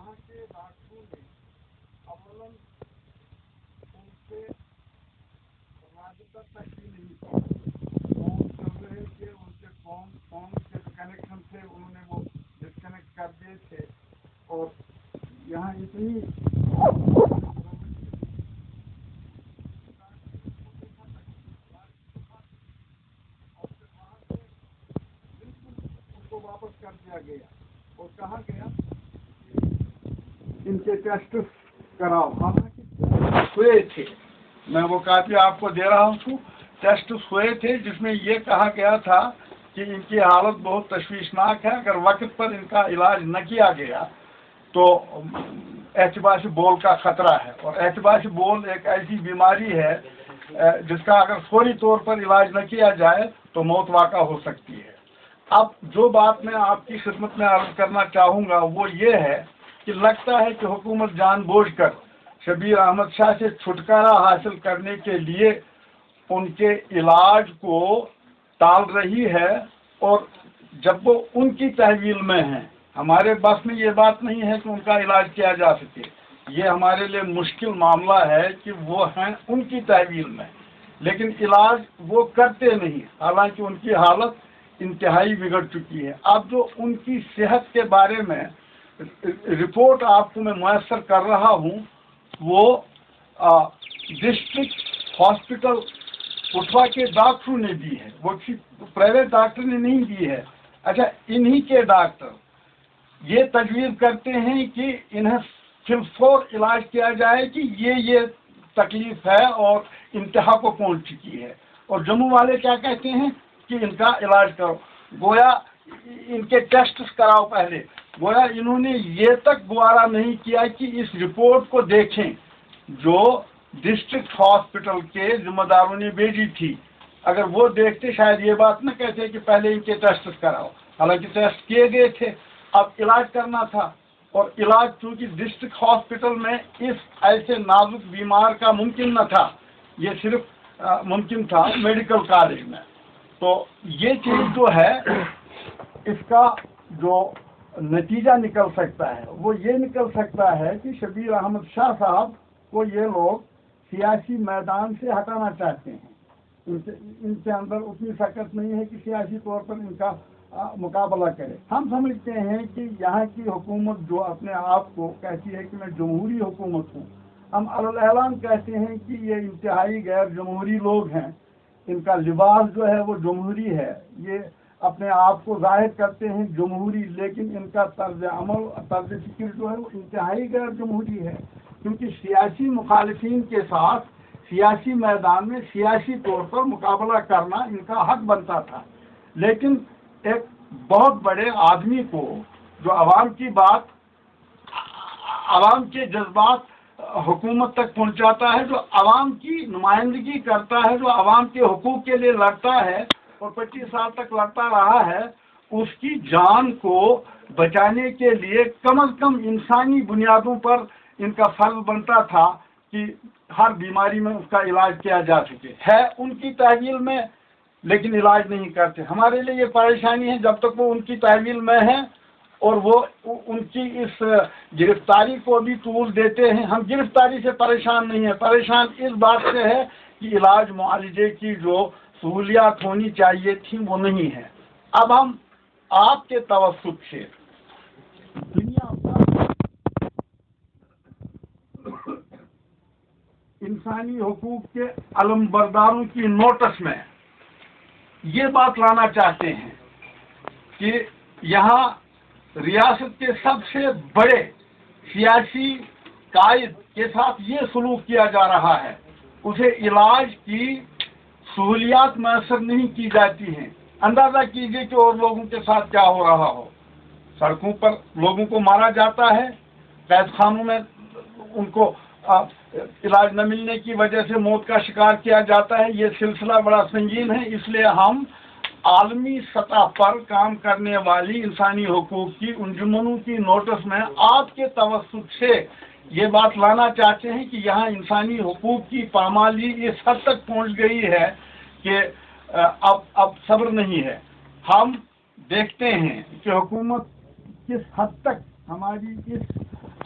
یہاں کے ڈاکٹروں نے اولاً ان سے رابطہ تک ہی نہیں کیا، فون کر رہے تھے ان کے فون کے کنیکشن تھے انہوں نے وہ ڈسکنیکٹ کر دیے تھے، اور یہاں اتنی ان کو واپس کر دیا گیا اور کہا گیا ان کے ٹیسٹ کراؤ، حالانکہ ہوئے تھے، میں وہ کاپی آپ کو دے رہا ہوں، ٹیسٹ ہوئے تھے جس میں یہ کہا گیا تھا کہ ان کی حالت بہت تشویشناک ہے، اگر وقت پر ان کا علاج نہ کیا گیا تو احتباس بول کا خطرہ ہے، اور احتباس بول ایک ایسی بیماری ہے جس کا اگر فوری طور پر علاج نہ کیا جائے تو موت واقع ہو سکتی ہے۔ اب جو بات میں آپ کی خدمت میں عرض کرنا چاہوں گا وہ یہ ہے کہ لگتا ہے کہ حکومت جان بوجھ کر شبیر احمد شاہ سے چھٹکارا حاصل کرنے کے لیے ان کے علاج کو ٹال رہی ہے، اور جب وہ ان کی تحویل میں ہیں، ہمارے بس میں یہ بات نہیں ہے کہ ان کا علاج کیا جا سکے، یہ ہمارے لیے مشکل معاملہ ہے کہ وہ ہیں ان کی تحویل میں، لیکن علاج وہ کرتے نہیں، حالانکہ ان کی حالت انتہائی بگڑ چکی ہے۔ اب جو ان کی صحت کے بارے میں رپورٹ آپ کو میں میسر کر رہا ہوں وہ ڈسٹرکٹ ہاسپٹل اٹھوا کے ڈاکٹروں نے دی ہے، وہ پرائیویٹ ڈاکٹر نے نہیں دی ہے۔ اچھا، انہی کے ڈاکٹر یہ تجویز کرتے ہیں کہ انہیں فوری علاج کیا جائے کہ یہ تکلیف ہے اور انتہا کو پہنچ چکی ہے، اور جموں والے کیا کہتے ہیں کہ ان کا علاج کرو، گویا ان کے ٹیسٹ کراؤ پہلے، گویا انہوں نے یہ تک گوارا نہیں کیا کہ اس رپورٹ کو دیکھیں جو ڈسٹرکٹ ہاسپٹل کے ذمہ داروں نے بھیجی تھی۔ اگر وہ دیکھتے شاید یہ بات نہ کہتے کہ پہلے ان کے ٹیسٹ کراؤ، حالانکہ ٹیسٹ کیے گئے تھے، اب علاج کرنا تھا، اور علاج چونکہ ڈسٹرکٹ ہاسپٹل میں اس ایسے نازک بیمار کا ممکن نہ تھا، یہ صرف ممکن تھا میڈیکل کالج میں۔ تو یہ چیز جو ہے اس کا جو نتیجہ نکل سکتا ہے وہ یہ نکل سکتا ہے کہ شبیر احمد شاہ صاحب کو یہ لوگ سیاسی میدان سے ہٹانا چاہتے ہیں، ان کے اندر اتنی سکت نہیں ہے کہ سیاسی طور پر ان کا مقابلہ کرے۔ ہم سمجھتے ہیں کہ یہاں کی حکومت جو اپنے آپ کو کہتی ہے کہ میں جمہوری حکومت ہوں، ہم علی اعلان کہتے ہیں کہ یہ انتہائی غیر جمہوری لوگ ہیں، ان کا لباس جو ہے وہ جمہوری ہے، یہ اپنے آپ کو ظاہر کرتے ہیں جمہوری، لیکن ان کا طرز عمل طرز فکر جو ہے وہ انتہائی غیر جمہوری ہے، کیونکہ سیاسی مخالفین کے ساتھ سیاسی میدان میں سیاسی طور پر مقابلہ کرنا ان کا حق بنتا تھا، لیکن ایک بہت بڑے آدمی کو جو عوام کی بات، عوام کے جذبات حکومت تک پہنچاتا ہے، جو عوام کی نمائندگی کرتا ہے، جو عوام کے حقوق کے لیے لڑتا ہے اور 25 سال تک لڑتا رہا ہے، اس کی جان کو بچانے کے لیے کم از کم انسانی بنیادوں پر ان کا فرض بنتا تھا کہ ہر بیماری میں اس کا علاج کیا جا سکے۔ ہے ان کی تحویل میں لیکن علاج نہیں کرتے۔ ہمارے لیے یہ پریشانی ہے جب تک وہ ان کی تحویل میں ہے اور وہ ان کی اس گرفتاری کو بھی طول دیتے ہیں۔ ہم گرفتاری سے پریشان نہیں ہیں، پریشان اس بات سے ہے کہ علاج معالجے کی جو سہولیات ہونی چاہیے تھیں وہ نہیں ہے۔ اب ہم آپ کے توسط سے دنیا بھر انسانی حقوق کے علم برداروں کی نوٹس میں یہ بات لانا چاہتے ہیں کہ یہاں ریاست کے سب سے بڑے سیاسی قائد کے ساتھ یہ سلوک کیا جا رہا ہے، اسے علاج کی سہولیات میسر نہیں کی جاتی ہیں۔ اندازہ کیجئے کہ اور لوگوں کے ساتھ کیا ہو رہا ہو، سڑکوں پر لوگوں کو مارا جاتا ہے، قید خانوں میں ان کو علاج نہ ملنے کی وجہ سے موت کا شکار کیا جاتا ہے۔ یہ سلسلہ بڑا سنگین ہے، اس لیے ہم عالمی سطح پر کام کرنے والی انسانی حقوق کی انجمنوں کی نوٹس میں آپ کے توسط سے یہ بات لانا چاہتے ہیں کہ یہاں انسانی حقوق کی پامالی اس حد تک پہنچ گئی ہے کہ اب صبر نہیں ہے۔ ہم دیکھتے ہیں کہ حکومت کس حد تک ہماری اس